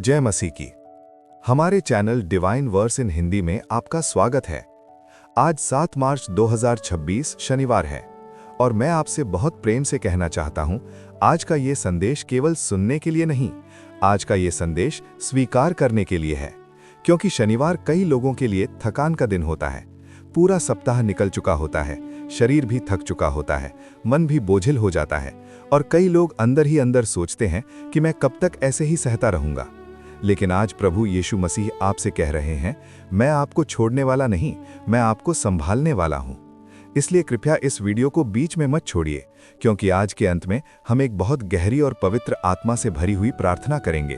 जय मसीह की। हमारे चैनल डिवाइन वर्स इन हिंदी में आपका स्वागत है। आज 7 मार्च 2026 शनिवार है और मैं आपसे बहुत प्रेम से कहना चाहता हूं, आज का ये संदेश केवल सुनने के लिए नहीं, आज का ये संदेश स्वीकार करने के लिए है। क्योंकि शनिवार कई लोगों के लिए थकान का दिन होता है। पूरा सप्ताह निकल चुका होता है, शरीर भी थक चुका होता है, मन भी बोझिल हो जाता है और कई लोग अंदर ही अंदर सोचते हैं कि मैं कब तक ऐसे ही सहता रहूंगा। लेकिन आज प्रभु यीशु मसीह आपसे कह रहे हैं, मैं आपको छोड़ने वाला नहीं, मैं आपको संभालने वाला हूं। इसलिए कृपया इस वीडियो को बीच में मत छोड़िए, क्योंकि आज के अंत में हम एक बहुत गहरी और पवित्र आत्मा से भरी हुई प्रार्थना करेंगे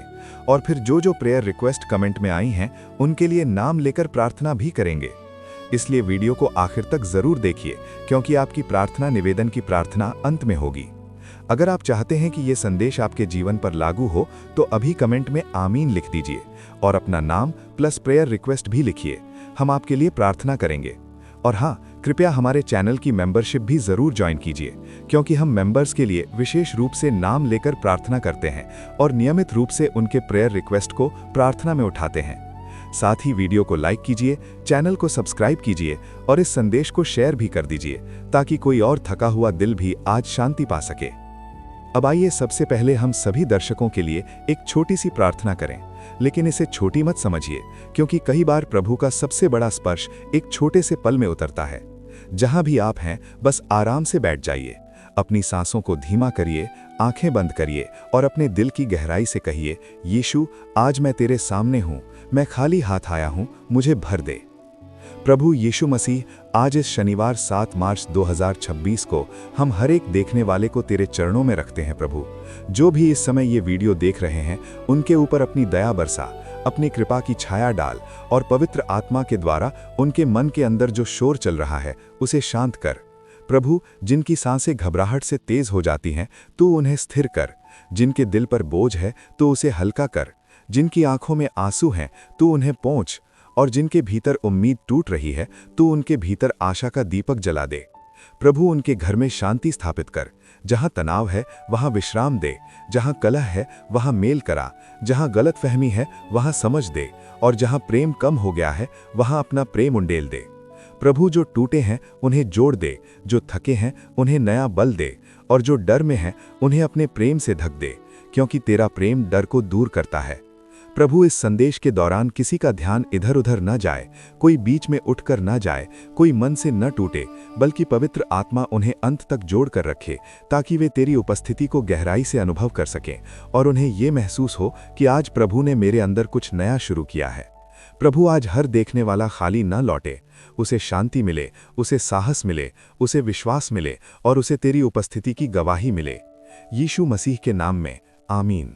और फिर जो प्रेयर रिक्वेस्ट कमेंट में आई हैं उनके लिए नाम लेकर प्रार्थना भी करेंगे। इसलिए वीडियो को आखिर तक जरूर देखिए, क्योंकि आपकी प्रार्थना निवेदन की प्रार्थना अंत में होगी। अगर आप चाहते हैं कि ये संदेश आपके जीवन पर लागू हो तो अभी कमेंट में आमीन लिख दीजिए और अपना नाम प्लस प्रेयर रिक्वेस्ट भी लिखिए। हम आपके लिए प्रार्थना करेंगे। और हाँ, कृपया हमारे चैनल की मेंबरशिप भी जरूर ज्वाइन कीजिए, क्योंकि हम मेंबर्स के लिए विशेष रूप से नाम लेकर प्रार्थना करते हैं और नियमित रूप से उनके प्रेयर रिक्वेस्ट को प्रार्थना में उठाते हैं। साथ ही वीडियो को लाइक कीजिए, चैनल को सब्सक्राइब कीजिए और इस संदेश को शेयर भी कर दीजिए, ताकि कोई और थका हुआ दिल भी आज शांति पा सके। अब आइए सबसे पहले हम सभी दर्शकों के लिए एक छोटी सी प्रार्थना करें, लेकिन इसे छोटी मत समझिए, क्योंकि कई बार प्रभु का सबसे बड़ा स्पर्श एक छोटे से पल में उतरता है। जहां भी आप हैं, बस आराम से बैठ जाइए, अपनी सांसों को धीमा करिए, आंखें बंद करिए और अपने दिल की गहराई से कहिए, यीशु, आज मैं तेरे सामने हूं, मैं खाली हाथ आया हूं, मुझे भर दे। प्रभु यीशु मसीह, आज इस शनिवार 7 मार्च 2026 को हम हर एक देखने वाले को तेरे चरणों में रखते हैं। प्रभु, जो भी इस समय ये वीडियो देख रहे हैं, उनके ऊपर अपनी दया बरसा, अपनी कृपा की छाया डाल और पवित्र आत्मा के द्वारा उनके मन के अंदर जो शोर चल रहा है उसे शांत कर। प्रभु, जिनकी सांसें घबराहट से तेज हो जाती हैं, तू उन्हें स्थिर कर। जिनके दिल पर बोझ है, तू उसे हल्का कर। जिनकी आंखों में आंसू हैं, तू उन्हें पोंछ। और जिनके भीतर उम्मीद टूट रही है, तू उनके भीतर आशा का दीपक जला दे। प्रभु, उनके घर में शांति स्थापित कर। जहां तनाव है वहां विश्राम दे, जहां कलह है वहां मेल करा, जहां गलतफहमी है वहां समझ दे और जहां प्रेम कम हो गया है वहां अपना प्रेम उंडेल दे। प्रभु, जो टूटे हैं उन्हें जोड़ दे, जो थके हैं उन्हें नया बल दे और जो डर में हैं उन्हें अपने प्रेम से ढक दे, क्योंकि तेरा प्रेम डर को दूर करता है। प्रभु, इस संदेश के दौरान किसी का ध्यान इधर उधर न जाए, कोई बीच में उठकर न जाए, कोई मन से न टूटे, बल्कि पवित्र आत्मा उन्हें अंत तक जोड़ कर रखे, ताकि वे तेरी उपस्थिति को गहराई से अनुभव कर सकें और उन्हें ये महसूस हो कि आज प्रभु ने मेरे अंदर कुछ नया शुरू किया है। प्रभु, आज हर देखने वाला खाली न लौटे, उसे शांति मिले, उसे साहस मिले, उसे विश्वास मिले और उसे तेरी उपस्थिति की गवाही मिले। यीशु मसीह के नाम में आमीन।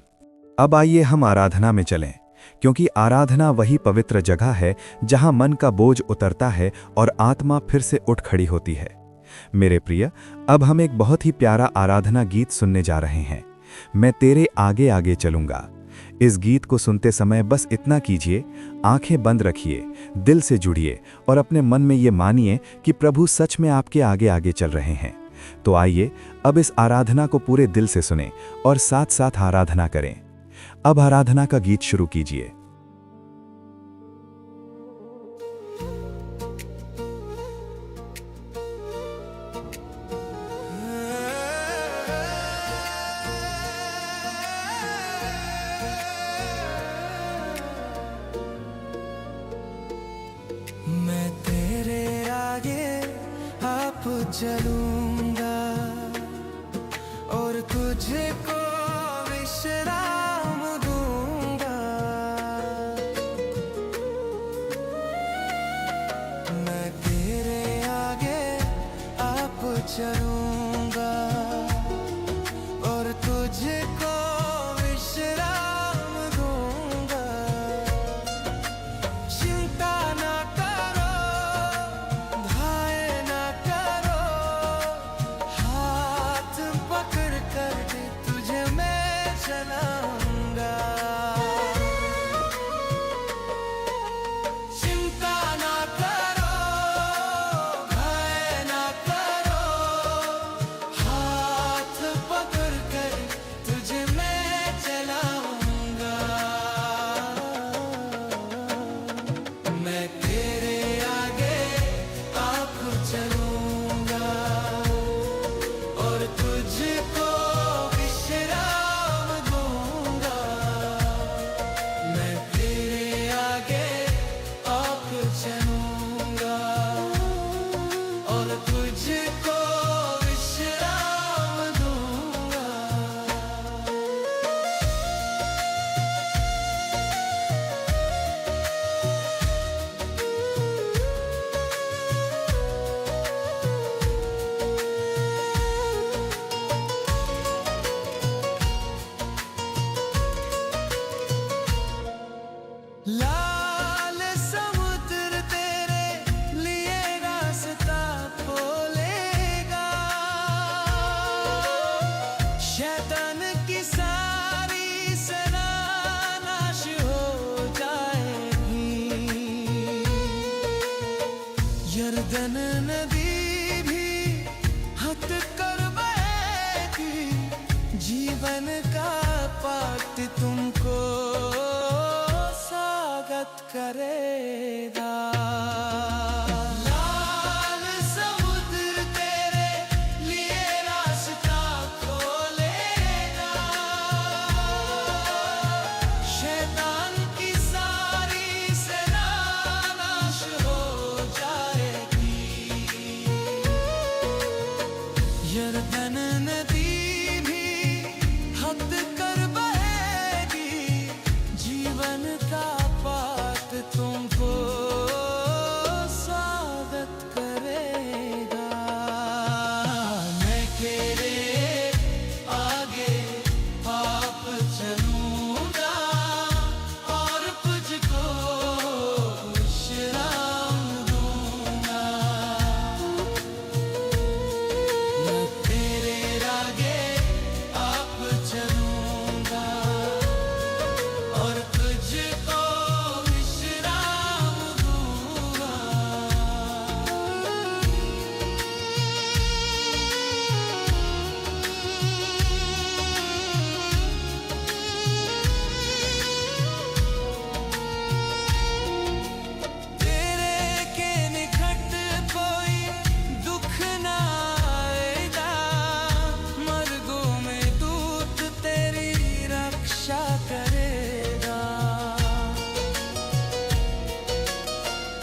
अब आइए हम आराधना में चलें, क्योंकि आराधना वही पवित्र जगह है जहां मन का बोझ उतरता है और आत्मा फिर से उठ खड़ी होती है। मेरे प्रिय, अब हम एक बहुत ही प्यारा आराधना गीत सुनने जा रहे हैं, मैं तेरे आगे आगे चलूंगा। इस गीत को सुनते समय बस इतना कीजिए, आंखें बंद रखिए, दिल से जुड़िए और अपने मन में ये मानिए कि प्रभु सच में आपके आगे आगे चल रहे हैं। तो आइए अब इस आराधना को पूरे दिल से सुनें और साथ साथ आराधना करें। अब आराधना का गीत शुरू कीजिए। मैं तेरे आगे आप चलूंगा और तुझको विश्राम दूंगा। मैं तेरे आगे आप चलूंगा और तुझको विश्राम दूंगा। चिंता ना करो, भय ना करो, यर्दन नदी भी हट कर बहेगी, जीवन का पाठ तुमको स्वागत करेगा। लाल समुद्र तेरे लिए रास्ता खोलेगा, शैतान की सारी सेना नाश हो जाएगी। यर्दन नदी भी हद कर बहेगी, जीवन का पाठ तुमको स्वागत करेगा। मैं तेरे आगे आप चलूंगा और तुझको विश्राम दूंगा। मैं तेरे आगे आप चलूंगा और तुझको विश्राम दूंगा। तेरे के निकट कोई दुख न आएगा, मर्गों में दूत तेरी रक्षा करेगा।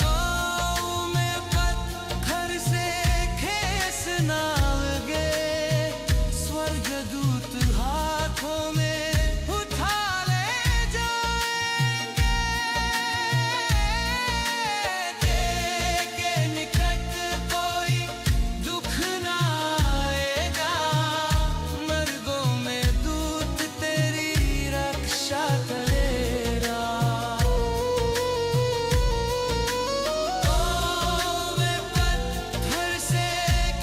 पाँव में पत्थर से ठेस ना लगे, स्वर्गदूत हाथों में उठा ले जाएंगे। के निकट कोई दुख न आएगा, मर्गों में दूत तेरी रक्षा करेगा। पाँव में पत्थर से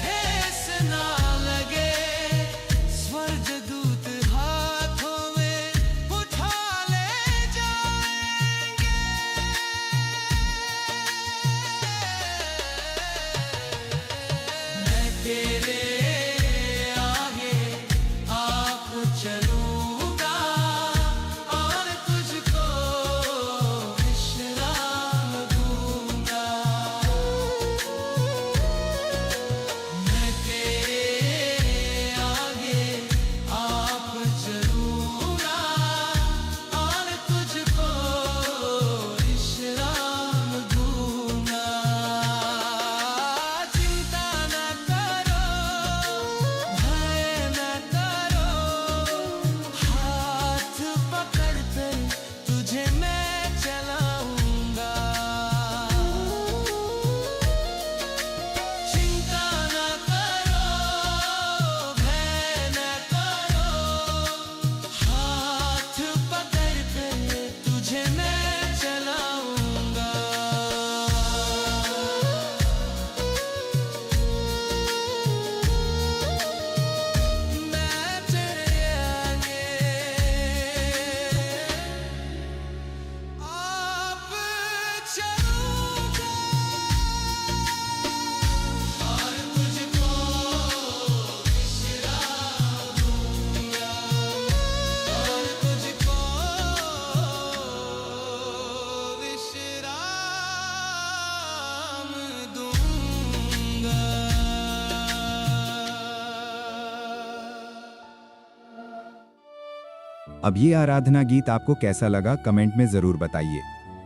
ठेस ना लगे, स्वर्गदूत हाथों में उठा ले जाएंगे। मैं तेरे आगे आप चलूंगा और तुझको विश्राम दूंगा। मैं तेरे आगे आप चलूंगा और तुझको विश्राम दूंगा। चिंता न करो, भय न करो, हाथ पकड़ कर तुझे मैं चलाऊंगा। चिंता न करो, भय न करो, हाथ पकड़ कर तुझे मैं चलाऊंगा। मैं तेरे आगे आप चलूंगा और तुझको विश्राम दूंगा और तुझको विश्राम दूंगा। अब ये आराधना गीत आपको कैसा लगा कमेंट में जरूर बताइए।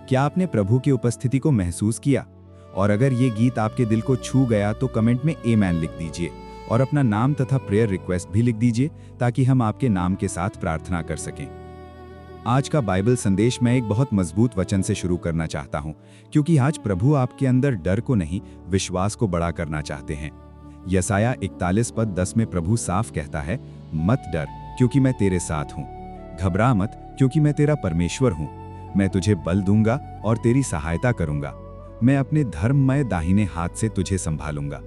क्या आपने प्रभु की उपस्थिति को महसूस किया? और अगर ये गीत आपके दिल को छू गया तो कमेंट में आमेन लिख दीजिए और अपना नाम तथा प्रेयर रिक्वेस्ट भी लिख दीजिए ताकि हम आपके नाम के साथ प्रार्थना कर सकें। आज का बाइबल संदेश मैं एक बहुत मजबूत वचन से शुरू करना चाहता हूं, क्योंकि आज प्रभु आपके अंदर डर को नहीं, विश्वास को बड़ा करना चाहते हैं। यसाया 41:10 में प्रभु साफ कहता है, मत डर क्योंकि मैं तेरे साथ हूं, घबरा मत क्योंकि मैं तेरा परमेश्वर हूं। मैं तुझे बल दूंगा और तेरी सहायता करूंगा। मैं अपने धर्ममय दाहिने हाथ से तुझे संभालूंगा।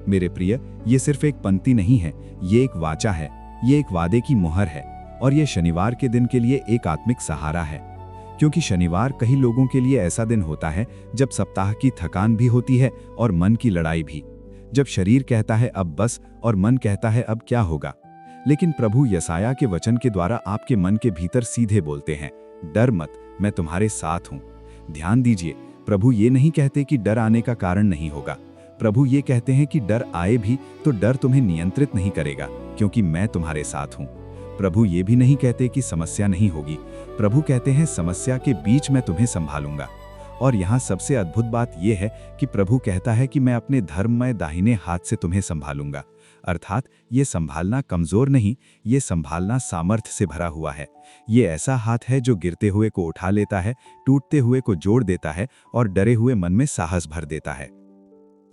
मेरे प्रिय, ये सिर्फ एक पंक्ति नहीं है, ये एक वाचा है, ये एक वादे की मुहर है और ये शनिवार के दिन के लिए एक आत्मिक सहारा है। क्योंकि शनिवार कई लोगों के लिए ऐसा दिन होता है जब सप्ताह की थकान भी होती है और मन की लड़ाई भी, जब शरीर कहता है अब बस और मन कहता है अब क्या होगा। लेकिन प्रभु यसाया के वचन के द्वारा आपके मन के भीतर सीधे बोलते हैं, डर मत, मैं तुम्हारे साथ हूं। ध्यान दीजिए, प्रभु ये नहीं कहते कि डर आने का कारण नहीं होगा। प्रभु ये कहते हैं कि डर आए भी तो डर तुम्हें नियंत्रित नहीं करेगा, क्योंकि मैं तुम्हारे साथ हूं। प्रभु ये भी नहीं कहते कि समस्या नहीं होगी। प्रभु कहते हैं समस्या के बीच मैं तुम्हें संभालूंगा। और यहाँ सबसे अद्भुत बात यह है कि प्रभु कहता है कि मैं अपने धर्ममय दाहिने हाथ से तुम्हें संभालूंगा। अर्थात ये संभालना कमजोर नहीं, ये संभालना सामर्थ्य से भरा हुआ है। ये ऐसा हाथ है जो गिरते हुए को उठा लेता है, टूटते हुए को जोड़ देता है और डरे हुए मन में साहस भर देता है।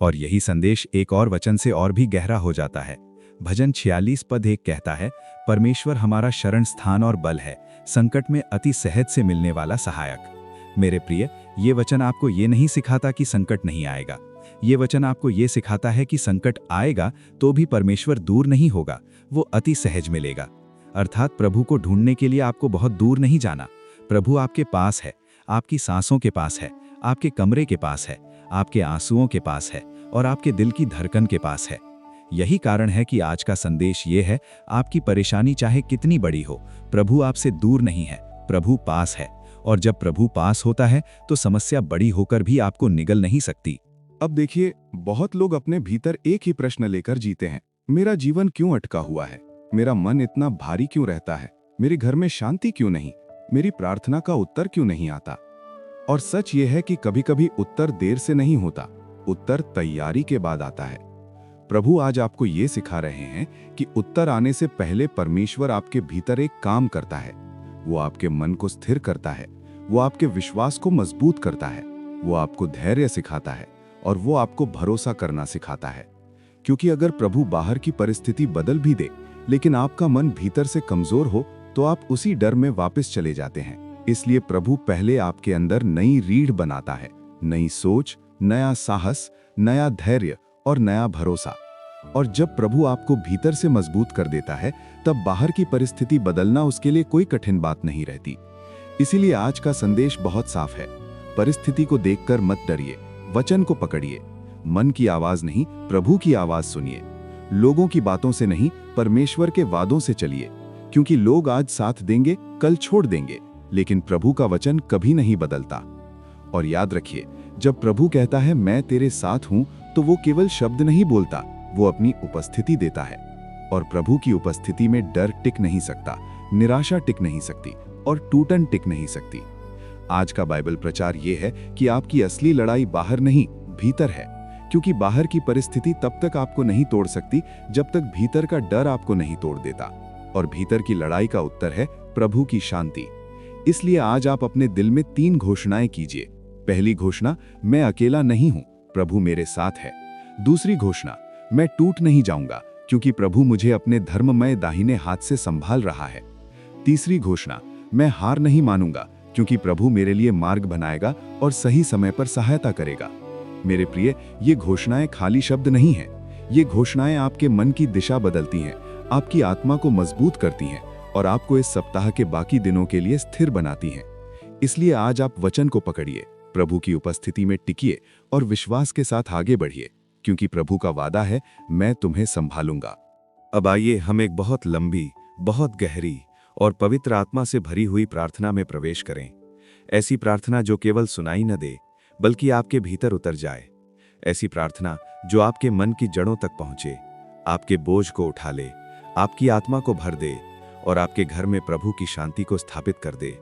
और यही संदेश एक और वचन से और भी गहरा हो जाता है। भजन 46 पद 1 कहता है, परमेश्वर हमारा शरण स्थान और बल है, संकट में अति सहज से मिलने वाला सहायक। मेरे प्रिय, ये वचन आपको ये नहीं सिखाता कि संकट नहीं आएगा। ये वचन आपको ये सिखाता है कि संकट आएगा तो भी परमेश्वर दूर नहीं होगा, वो अति सहज मिलेगा। अर्थात प्रभु को ढूंढने के लिए आपको बहुत दूर नहीं जाना। प्रभु आपके पास है, आपकी सांसों के पास है, आपके कमरे के पास है, आपके आंसुओं के पास है और आपके दिल की धड़कन के पास है। यही कारण है कि आज का संदेश ये है, आपकी परेशानी चाहे कितनी बड़ी हो, प्रभु आपसे दूर नहीं है, प्रभु पास है। और जब प्रभु पास होता है तो समस्या बड़ी होकर भी आपको निगल नहीं सकती। अब देखिए, बहुत लोग अपने भीतर एक ही प्रश्न लेकर जीते हैं, मेरा जीवन क्यों अटका हुआ है, मेरा मन इतना भारी क्यों रहता है, मेरे घर में शांति क्यों नहीं, मेरी प्रार्थना का उत्तर क्यों नहीं आता। और सच ये है कि कभी-कभी उत्तर देर से नहीं होता, उत्तर तैयारी के बाद आता है। प्रभु आज आपको ये सिखा रहे हैं कि उत्तर आने से पहले परमेश्वर आपके भीतर एक काम करता है। वो आपके मन को स्थिर करता है, वो आपके विश्वास को मजबूत करता है, वो आपको धैर्य सिखाता है और वो आपको भरोसा करना सिखाता है। क्योंकि अगर प्रभु बाहर की परिस्थिति बदल भी दे, लेकिन आपका मन भीतर से कमजोर हो तो आप उसी डर में वापस चले जाते हैं। इसलिए प्रभु पहले आपके अंदर नई रीढ़ बनाता है, नई सोच, नया साहस, नया धैर्य और नया भरोसा। और जब प्रभु आपको भीतर से मजबूत कर देता है, तब बाहर की परिस्थिति बदलना उसके लिए कोई कठिन बात नहीं रहती। इसीलिए आज का संदेश बहुत साफ है, परिस्थिति को देखकर मत डरिए, वचन को पकड़िए, मन की आवाज नहीं, प्रभु की आवाज सुनिए। लोगों की बातों से नहीं, परमेश्वर के वादों से चलिए। क्योंकि लोग आज साथ देंगे, कल छोड़ देंगे, लेकिन प्रभु का वचन कभी नहीं बदलता। और याद रखिए, जब प्रभु कहता है मैं तेरे साथ हूं, तो वो केवल शब्द नहीं बोलता, वो अपनी उपस्थिति देता है। और प्रभु की उपस्थिति में डर टिक नहीं सकता, निराशा टिक नहीं सकती और टूटन टिक नहीं सकती। आज का बाइबल प्रचार ये है कि आपकी असली लड़ाई बाहर नहीं, भीतर है। क्योंकि बाहर की परिस्थिति तब तक आपको नहीं तोड़ सकती जब तक भीतर का डर आपको नहीं तोड़ देता। और भीतर की लड़ाई का उत्तर है प्रभु की शांति। इसलिए आज आप अपने दिल में 3 घोषणाएं कीजिए। पहली घोषणा, मैं अकेला नहीं हूं, प्रभु मेरे साथ है। दूसरी घोषणा, मैं टूट नहीं जाऊंगा क्योंकि प्रभु मुझे अपने धर्ममय दाहिने हाथ से संभाल रहा है। तीसरी घोषणा, मैं हार नहीं मानूंगा क्योंकि प्रभु मेरे लिए मार्ग बनाएगा और सही समय पर सहायता करेगा। मेरे प्रिय, ये घोषणाएं खाली शब्द नहीं हैं। ये घोषणाएं आपके मन की दिशा बदलती हैं, आपकी आत्मा को मजबूत करती हैं और आपको इस सप्ताह के बाकी दिनों के लिए स्थिर बनाती हैं। इसलिए आज आप वचन को पकड़िए, प्रभु की उपस्थिति में टिकिए और विश्वास के साथ आगे बढ़िए, क्योंकि प्रभु का वादा है, मैं तुम्हें संभालूंगा। अब आइए हम एक बहुत लंबी, बहुत गहरी और पवित्र आत्मा से भरी हुई प्रार्थना में प्रवेश करें। ऐसी प्रार्थना जो केवल सुनाई न दे, बल्कि आपके भीतर उतर जाए। ऐसी प्रार्थना जो आपके मन की जड़ों तक पहुंचे, आपके बोझ को उठा ले, आपकी आत्मा को भर दे और आपके घर में प्रभु की शांति को स्थापित कर दे।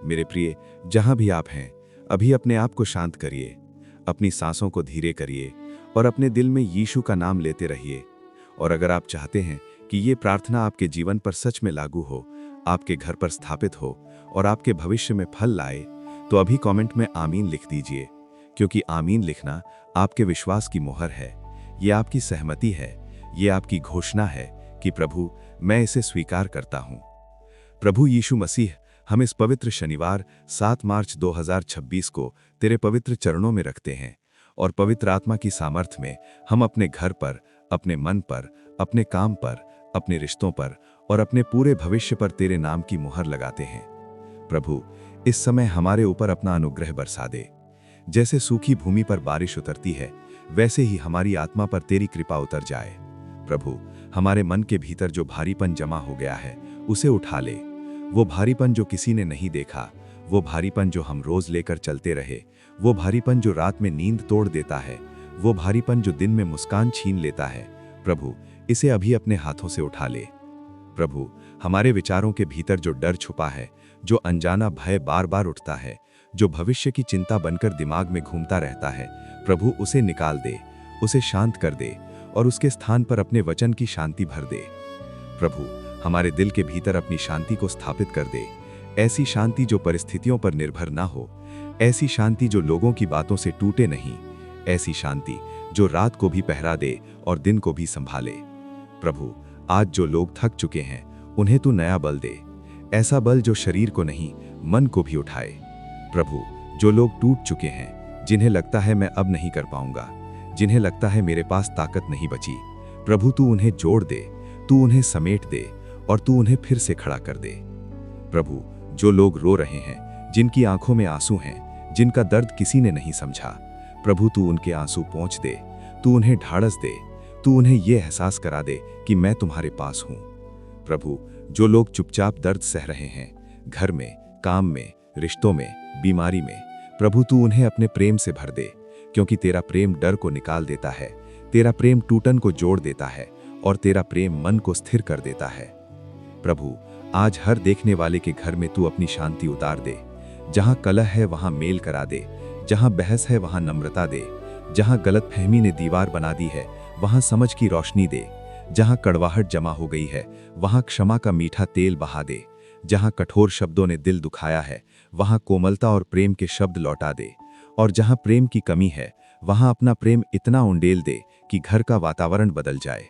मेरे प्रिय, जहां भी आप हैं, अभी अपने आप को शांत करिए, अपनी सांसों को धीरे करिए और अपने दिल में यीशु का नाम लेते रहिए। और अगर आप चाहते हैं कि ये प्रार्थना आपके जीवन पर सच में लागू हो, आपके घर पर स्थापित हो और आपके भविष्य में फल लाए, तो अभी कमेंट में आमीन लिख दीजिए। क्योंकि आमीन लिखना आपके विश्वास की मोहर है, ये आपकी सहमति है, ये आपकी घोषणा है कि प्रभु, मैं इसे स्वीकार करता हूं। प्रभु यीशु मसीह, हम इस पवित्र शनिवार 7 मार्च 2026 को तेरे पवित्र चरणों में रखते हैं और पवित्र आत्मा की सामर्थ्य में हम अपने घर पर, अपने मन पर, अपने काम पर, अपने रिश्तों पर और अपने पूरे भविष्य पर तेरे नाम की मुहर लगाते हैं। प्रभु, इस समय हमारे ऊपर अपना अनुग्रह बरसा दे। जैसे सूखी भूमि पर बारिश उतरती है, वैसे ही हमारी आत्मा पर तेरी कृपा उतर जाए। प्रभु, हमारे मन के भीतर जो भारीपन जमा हो गया है, उसे उठा ले। वो भारीपन जो किसी ने नहीं देखा, वो भारीपन जो हम रोज लेकर चलते रहे, वो भारीपन जो रात में नींद तोड़ देता है, वो भारीपन जो दिन में मुस्कान छीन लेता है, प्रभु इसे अभी अपने हाथों से उठा ले। प्रभु, हमारे विचारों के भीतर जो डर छुपा है, जो अनजाना भय बार बार उठता है, जो भविष्य की चिंता बनकर दिमाग में घूमता रहता है, प्रभु उसे निकाल दे, उसे शांत कर दे और उसके स्थान पर अपने वचन की शांति भर दे। प्रभु, हमारे दिल के भीतर अपनी शांति को स्थापित कर दे, ऐसी शांति जो परिस्थितियों पर निर्भर ना हो, ऐसी शांति जो लोगों की बातों से टूटे नहीं, ऐसी शांति जो रात को भी पहरा दे और दिन को भी संभाले। प्रभु, आज जो लोग थक चुके हैं, उन्हें तू नया बल दे, ऐसा बल जो शरीर को नहीं मन को भी उठाए। प्रभु, जो लोग टूट चुके हैं, जिन्हें लगता है मैं अब नहीं कर पाऊंगा, जिन्हें लगता है मेरे पास ताकत नहीं बची, प्रभु तू उन्हें जोड़ दे, तू उन्हें समेट दे और तू उन्हें फिर से खड़ा कर दे। प्रभु, जो लोग रो रहे हैं, जिनकी आंखों में आंसू हैं, जिनका दर्द किसी ने नहीं समझा, प्रभु तू उनके आंसू पोंछ दे, तू उन्हें ढाढ़स दे, तू उन्हें यह एहसास करा दे कि मैं तुम्हारे पास हूं। प्रभु, जो लोग चुपचाप दर्द सह रहे हैं, घर में, काम में, रिश्तों में, बीमारी में, प्रभु तू उन्हें अपने प्रेम से भर दे, क्योंकि तेरा प्रेम डर को निकाल देता है, तेरा प्रेम टूटन को जोड़ देता है और तेरा प्रेम मन को स्थिर कर देता है। प्रभु, आज हर देखने वाले के घर में तू अपनी शांति उतार दे। जहां कलह है वहां मेल करा दे, जहां बहस है वहां नम्रता दे, जहां गलतफहमी ने दीवार बना दी है वहां समझ की रोशनी दे, जहां कड़वाहट जमा हो गई है वहां क्षमा का मीठा तेल बहा दे, जहां कठोर शब्दों ने दिल दुखाया है वहां कोमलता और प्रेम के शब्द लौटा दे, और जहां प्रेम की कमी है वहां अपना प्रेम इतना उंडेल दे कि घर का वातावरण बदल जाए।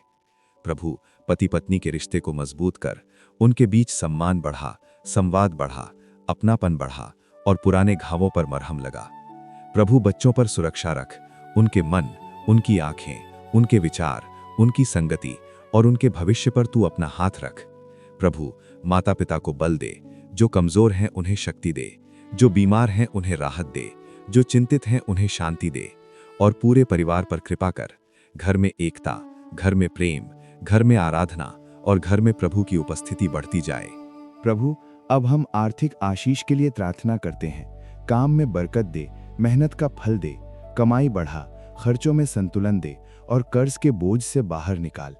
प्रभु, पति पत्नी के रिश्ते को मजबूत कर, उनके बीच सम्मान बढ़ा, संवाद बढ़ा, अपनापन बढ़ा और पुराने घावों पर मरहम लगा। प्रभु, बच्चों पर सुरक्षा रख, उनके मन, उनकी आंखें, उनके विचार, उनकी संगति और उनके भविष्य पर तू अपना हाथ रख। प्रभु, माता पिता को बल दे, जो कमजोर हैं उन्हें शक्ति दे, जो बीमार हैं उन्हें राहत दे, जो चिंतित हैं उन्हें शांति दे और पूरे परिवार पर कृपा कर। घर में एकता, घर में प्रेम, घर में आराधना और घर में प्रभु की उपस्थिति बढ़ती जाए। प्रभु, अब हम आर्थिक आशीष के लिए प्रार्थना करते हैं। काम में बरकत दे, मेहनत का फल दे, कमाई बढ़ा, खर्चों में संतुलन दे और कर्ज के बोझ से बाहर निकाल।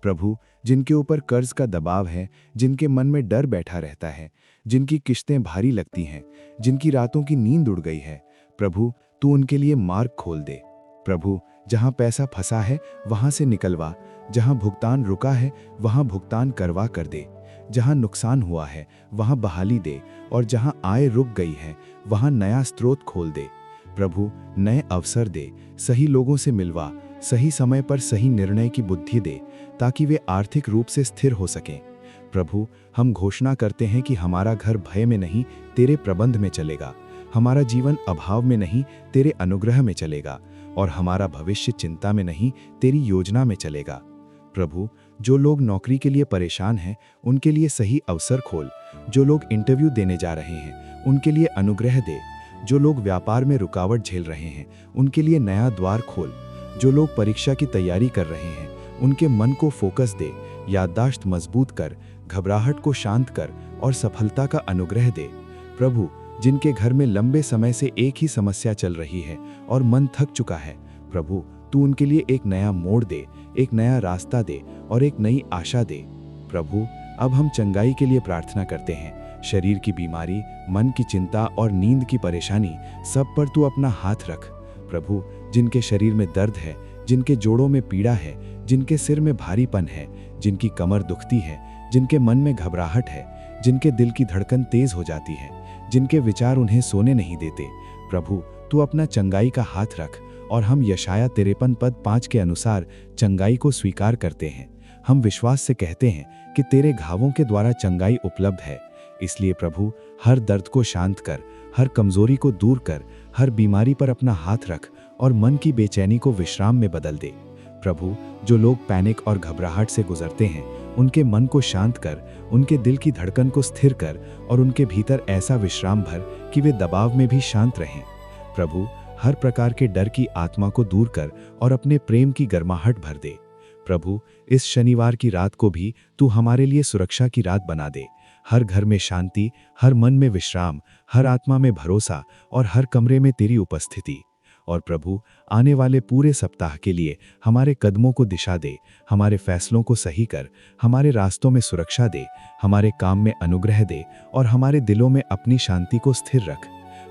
प्रभु, जिनके ऊपर कर्ज का दबाव है, जिनके मन में डर बैठा रहता है, जिनकी किश्तें भारी लगती हैं, जिनकी रातों की नींद उड़ गई है, प्रभु तू उनके लिए मार्ग खोल दे। प्रभु, जहां पैसा फंसा है वहां से निकलवा, जहां भुगतान रुका है वहां भुगतान करवा कर दे, जहां नुकसान हुआ है वहां बहाली दे और जहां आय रुक गई है वहां नया स्रोत खोल दे। प्रभु, नए अवसर दे, सही लोगों से मिलवा, सही समय पर सही निर्णय की बुद्धि दे ताकि वे आर्थिक रूप से स्थिर हो सकें। प्रभु, हम घोषणा करते हैं कि हमारा घर भय में नहीं तेरे प्रबंध में चलेगा, हमारा जीवन अभाव में नहीं तेरे अनुग्रह में चलेगा और हमारा भविष्य चिंता में नहीं तेरी योजना में चलेगा। प्रभु, जो लोग नौकरी के लिए परेशान हैं उनके लिए सही अवसर खोल, जो लोग इंटरव्यू देने जा रहे हैं उनके लिए अनुग्रह दे, जो लोग व्यापार में रुकावट झेल रहे हैं उनके लिए नया द्वार खोल, जो लोग परीक्षा की तैयारी कर रहे हैं उनके मन को फोकस दे, याददाश्त मजबूत कर, घबराहट को शांत कर और सफलता का अनुग्रह दे। प्रभु, जिनके घर में लंबे समय से एक ही समस्या चल रही है और मन थक चुका है, प्रभु तू उनके लिए एक नया मोड़ दे, एक नया रास्ता दे और एक नई आशा दे। प्रभु, अब हम चंगाई के लिए प्रार्थना करते हैं। शरीर की बीमारी, मन की चिंता और नींद की परेशानी, सब पर तू अपना हाथ रख। प्रभु, जिनके शरीर में दर्द है, जिनके जोड़ों में पीड़ा है, जिनके सिर में भारीपन है, जिनकी कमर दुखती है, जिनके मन में घबराहट है, जिनके दिल की धड़कन तेज हो जाती है, जिनके विचार उन्हें सोने नहीं देते, प्रभु तू अपना चंगाई का हाथ रख और हम यशाया 53 पद 5 के अनुसार चंगाई को स्वीकार करते हैं। हम विश्वास से कहते हैं कि तेरे घावों के द्वारा चंगाई उपलब्ध है। इसलिए प्रभु, हर दर्द को शांत कर, हर कमजोरी को दूर कर, हर बीमारी पर अपना हाथ रख और मन की बेचैनी को विश्राम में बदल दे। प्रभु, जो लोग पैनिक और घबराहट से गुजरते हैं उनके मन को शांत कर, उनके दिल की धड़कन को स्थिर कर और उनके भीतर ऐसा विश्राम भर कि वे दबाव में भी शांत रहें। प्रभु, हर प्रकार के डर की आत्मा को दूर कर और अपने प्रेम की गर्माहट भर दे। प्रभु, इस शनिवार की रात को भी तू हमारे लिए सुरक्षा की रात बना दे। हर घर में शांति, हर मन में विश्राम, हर आत्मा में भरोसा और हर कमरे में तेरी उपस्थिति। और प्रभु, आने वाले पूरे सप्ताह के लिए हमारे कदमों को दिशा दे, हमारे फैसलों को सही कर, हमारे रास्तों में सुरक्षा दे, हमारे काम में अनुग्रह दे और हमारे दिलों में अपनी शांति को स्थिर रख।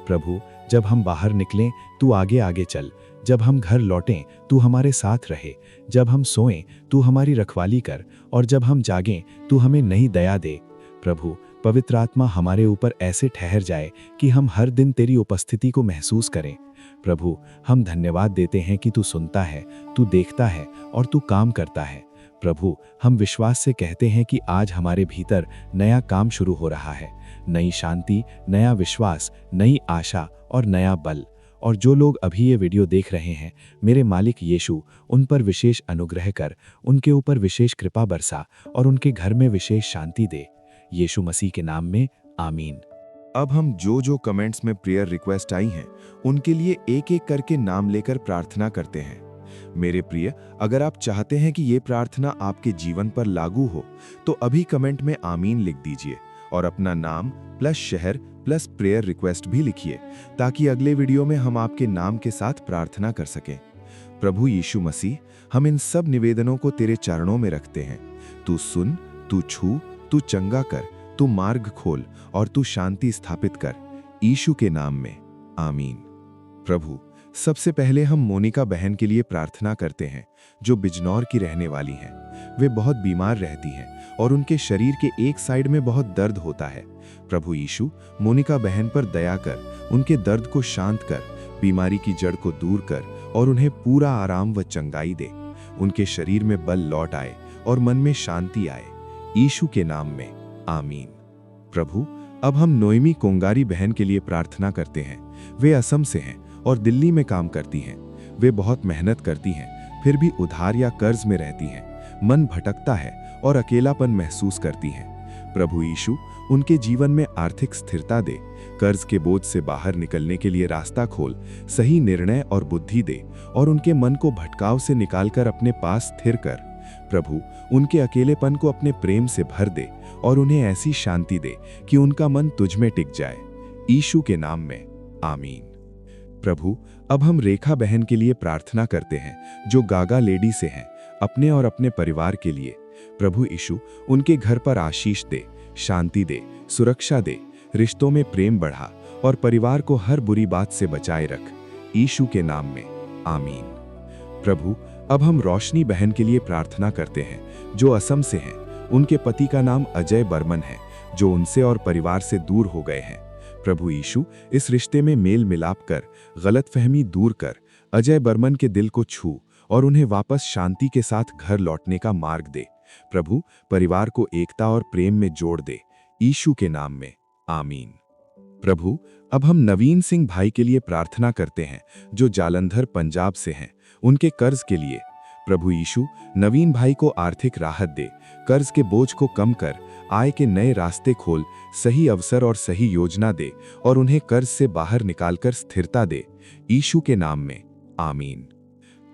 प्रभु, जब हम बाहर निकलें तू आगे आगे चल, जब हम घर लौटें तू हमारे साथ रहे, जब हम सोएं तू हमारी रखवाली कर और जब हम जागें तू हमें नई दया दे। प्रभु, पवित्र आत्मा हमारे ऊपर ऐसे ठहर जाए कि हम हर दिन तेरी उपस्थिति को महसूस करें। प्रभु, हम धन्यवाद देते हैं कि तू सुनता है, तू देखता है और तू काम करता है। प्रभु, हम विश्वास से कहते हैं कि आज हमारे भीतर नया काम शुरू हो रहा है, नई शांति, नया विश्वास, नई आशा और नया बल। और जो लोग अभी ये वीडियो देख रहे हैं, मेरे मालिक यीशु, उन पर विशेष अनुग्रह कर, उनके ऊपर विशेष कृपा बरसा और उनके घर में विशेष शांति दे। यीशु मसीह के नाम में आमीन। अब हम जो कमेंट्स में प्रेयर रिक्वेस्ट आई हैं, उनके लिए एक एक करके नाम लेकर प्रार्थना करते हैं। मेरे प्रिय, अगर आप चाहते हैं कि ये प्रार्थना आपके जीवन पर लागू हो, तो अभी कमेंट में आमीन लिख दीजिए और अपना नाम प्लस शहर प्लस प्रेयर रिक्वेस्ट भी लिखिए, ताकि अगले वीडियो में हम आपके नाम के साथ प्रार्थना कर सकें। प्रभु यीशु मसीह, हम इन सब निवेदनों को तेरे चरणों में रखते हैं। तू सुन, तू छू, तू चंगा कर, तू मार्ग खोल और तू शांति स्थापित कर, यीशु के नाम में आमीन। प्रभु, सबसे पहले हम मोनिका बहन के लिए प्रार्थना करते हैं, जो बिजनौर की रहने वाली हैं। वे बहुत बीमार रहती हैं और उनके शरीर के एक साइड में बहुत दर्द होता है। प्रभु यीशु, मोनिका बहन पर दया कर, उनके दर्द को शांत कर, बीमारी की जड़ को दूर कर और उन्हें पूरा आराम व चंगाई दे। उनके शरीर में बल लौट आए और मन में शांति आए, यीशु के नाम में आमीन। प्रभु, अब हम नोएमी कोंगारी बहन के लिए प्रार्थना करते हैं। वे असम से हैं और दिल्ली में काम करती हैं। वे बहुत मेहनत करती हैं, फिर भी उधार या कर्ज में रहती हैं। मन भटकता है और अकेलापन महसूस करती हैं। प्रभु यीशु, उनके जीवन में आर्थिक स्थिरता दे, कर्ज के बोझ से बाहर निकलने के लिए रास्ता खोल, सही निर्णय और बुद्धि दे और उनके मन को भटकाव से निकालकर अपने पास स्थिर कर। प्रभु, उनके अकेलेपन को अपने प्रेम से भर दे और उन्हें ऐसी शांति दे कि उनका मन तुझ में टिक जाए, यीशु के नाम में आमीन। प्रभु, अब हम रेखा बहन के लिए प्रार्थना करते हैं, जो गागा लेडी से हैं, अपने और अपने परिवार के लिए। प्रभु यीशु, उनके घर पर आशीष दे, शांति दे, सुरक्षा दे, रिश्तों में प्रेम बढ़ा और परिवार को हर बुरी बात से बचाए रख, यीशु के नाम में आमीन। प्रभु, अब हम रोशनी बहन के लिए प्रार्थना करते हैं, जो असम से हैं। उनके पति का नाम अजय बर्मन है, जो उनसे और परिवार से दूर हो गए हैं। प्रभु यीशु, इस रिश्ते में मेल मिलाप कर, गलतफहमी दूर कर, अजय बर्मन के दिल को छू और उन्हें वापस शांति के साथ घर लौटने का मार्ग दे। प्रभु, परिवार को एकता और प्रेम में जोड़ दे, यीशु के नाम में आमीन। प्रभु, अब हम नवीन सिंह भाई के लिए प्रार्थना करते हैं, जो जालंधर पंजाब से हैं, उनके कर्ज के लिए। प्रभु यीशु, नवीन भाई को आर्थिक राहत दे, कर्ज के बोझ को कम कर, आय के नए रास्ते खोल, सही अवसर और सही योजना दे और उन्हें कर्ज से बाहर निकालकर स्थिरता दे, यीशु के नाम में आमीन।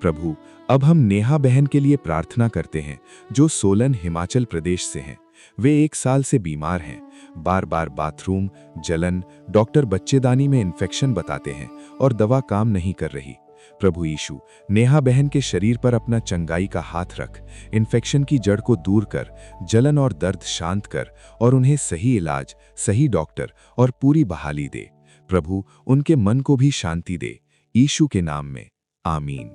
प्रभु, अब हम नेहा बहन के लिए प्रार्थना करते हैं, जो सोलन हिमाचल प्रदेश से हैं। वे 1 साल से बीमार हैं, बार बार बाथरूम, जलन, डॉक्टर बच्चेदानी में इन्फेक्शन बताते हैं और दवा काम नहीं कर रही। प्रभु यीशु, नेहा बहन के शरीर पर अपना चंगाई का हाथ रख, इन्फेक्शन की जड़ को दूर कर, जलन और दर्द शांत कर और उन्हें सही इलाज, सही डॉक्टर और पूरी बहाली दे। प्रभु, उनके मन को भी शांति दे, यीशु के नाम में आमीन।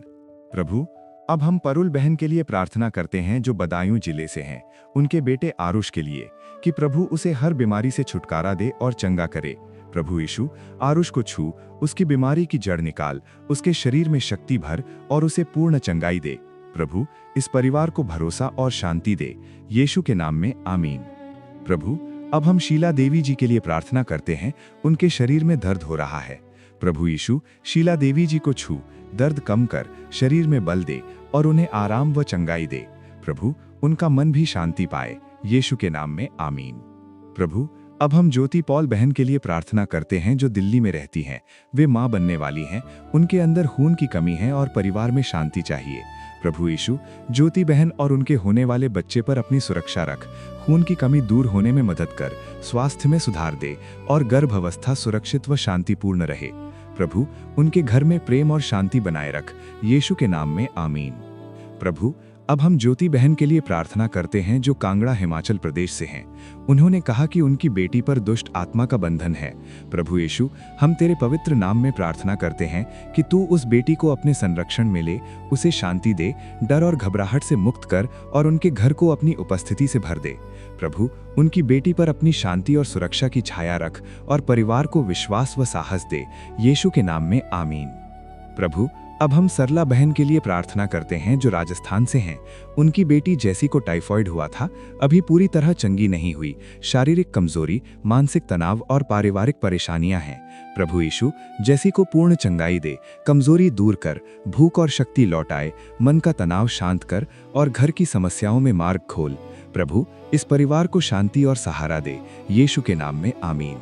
प्रभु, अब हम परुल बहन के लिए प्रार्थना करते हैं, जो बदायूं जिले से हैं, उनके बेटे आरुष के लिए, कि प्रभु उसे हर बीमारी से छुटकारा दे और चंगा करे। प्रभु यीशु, आरुष को छू, उसकी बीमारी की जड़ निकाल, उसके शरीर में शक्ति भर और उसे पूर्ण चंगाई दे। प्रभु, इस परिवार को भरोसा और शांति दे, यीशु के नाम में आमीन। प्रभु, अब हम शीला देवी जी के लिए प्रार्थना करते हैं, उनके शरीर में दर्द हो रहा है। प्रभु यीशु, शीला देवी जी को छू, दर्द कम कर, शरीर में बल दे और उन्हें आराम व चंगाई दे। प्रभु, उनका मन भी शांति पाए, यीशु के नाम में आमीन। प्रभु, अब हम ज्योति पॉल बहन के लिए प्रार्थना करते हैं जो दिल्ली में रहती हैं। वे माँ बनने वाली हैं, उनके अंदर खून की कमी है और परिवार में शांति चाहिए। प्रभु यीशु, ज्योति बहन और उनके होने वाले बच्चे पर अपनी सुरक्षा रख, खून की कमी दूर होने में मदद कर, स्वास्थ्य में सुधार दे और गर्भ अवस्था सुरक्षित व शांतिपूर्ण रहे। प्रभु, उनके घर में प्रेम और शांति बनाए रख, यीशु के नाम में आमीन। प्रभु, अब हम ज्योति बहन के लिए प्रार्थना करते हैं जो कांगड़ा हिमाचल प्रदेश से हैं। उन्होंने कहा कि उनकी बेटी पर दुष्ट आत्मा का बंधन है। प्रभु यीशु, हम तेरे पवित्र नाम में प्रार्थना करते हैं कि तू उस बेटी को अपने संरक्षण में ले, उसे शांति दे, डर और घबराहट से मुक्त कर और उनके घर को अपनी उपस्थिति से भर दे। प्रभु, उनकी बेटी पर अपनी शांति और सुरक्षा की छाया रख और परिवार को विश्वास व साहस दे, यीशु के नाम में आमीन। प्रभु, अब हम सरला बहन के लिए प्रार्थना करते हैं जो राजस्थान से हैं। उनकी बेटी जैसी को टाइफॉइड हुआ था, अभी पूरी तरह चंगी नहीं हुई। शारीरिक कमजोरी, मानसिक तनाव और पारिवारिक परेशानियां हैं। प्रभु यीशु, जैसी को पूर्ण चंगाई दे, कमजोरी दूर कर, भूख और शक्ति लौटाए, मन का तनाव शांत कर और घर की समस्याओं में मार्ग खोल। प्रभु, इस परिवार को शांति और सहारा दे, यीशु के नाम में आमीन।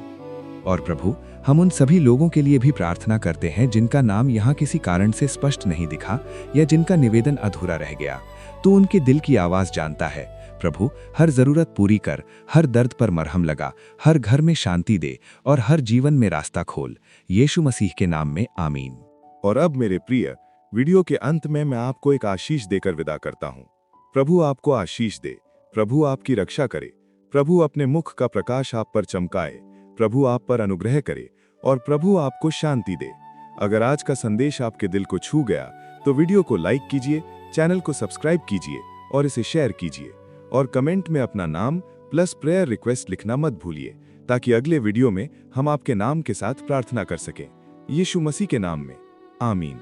और प्रभु, हम उन सभी लोगों के लिए भी प्रार्थना करते हैं जिनका नाम यहाँ किसी कारण से स्पष्ट नहीं दिखा या जिनका निवेदन अधूरा रह गया। तू उनके दिल की आवाज जानता है। प्रभु, हर जरूरत पूरी कर, हर दर्द पर मरहम लगा, हर घर में शांति दे और हर जीवन में रास्ता खोल, यीशु मसीह के नाम में आमीन। और अब मेरे प्रिय, वीडियो के अंत में मैं आपको एक आशीष देकर विदा करता हूँ। प्रभु आपको आशीष दे, प्रभु आपकी रक्षा करे, प्रभु अपने मुख का प्रकाश आप पर चमकाए, प्रभु आप पर अनुग्रह करे और प्रभु आपको शांति दे। अगर आज का संदेश आपके दिल को छू गया तो वीडियो को लाइक कीजिए, चैनल को सब्सक्राइब कीजिए और इसे शेयर कीजिए और कमेंट में अपना नाम प्लस प्रेयर रिक्वेस्ट लिखना मत भूलिए, ताकि अगले वीडियो में हम आपके नाम के साथ प्रार्थना कर सकें। यीशु मसीह के नाम में आमीन।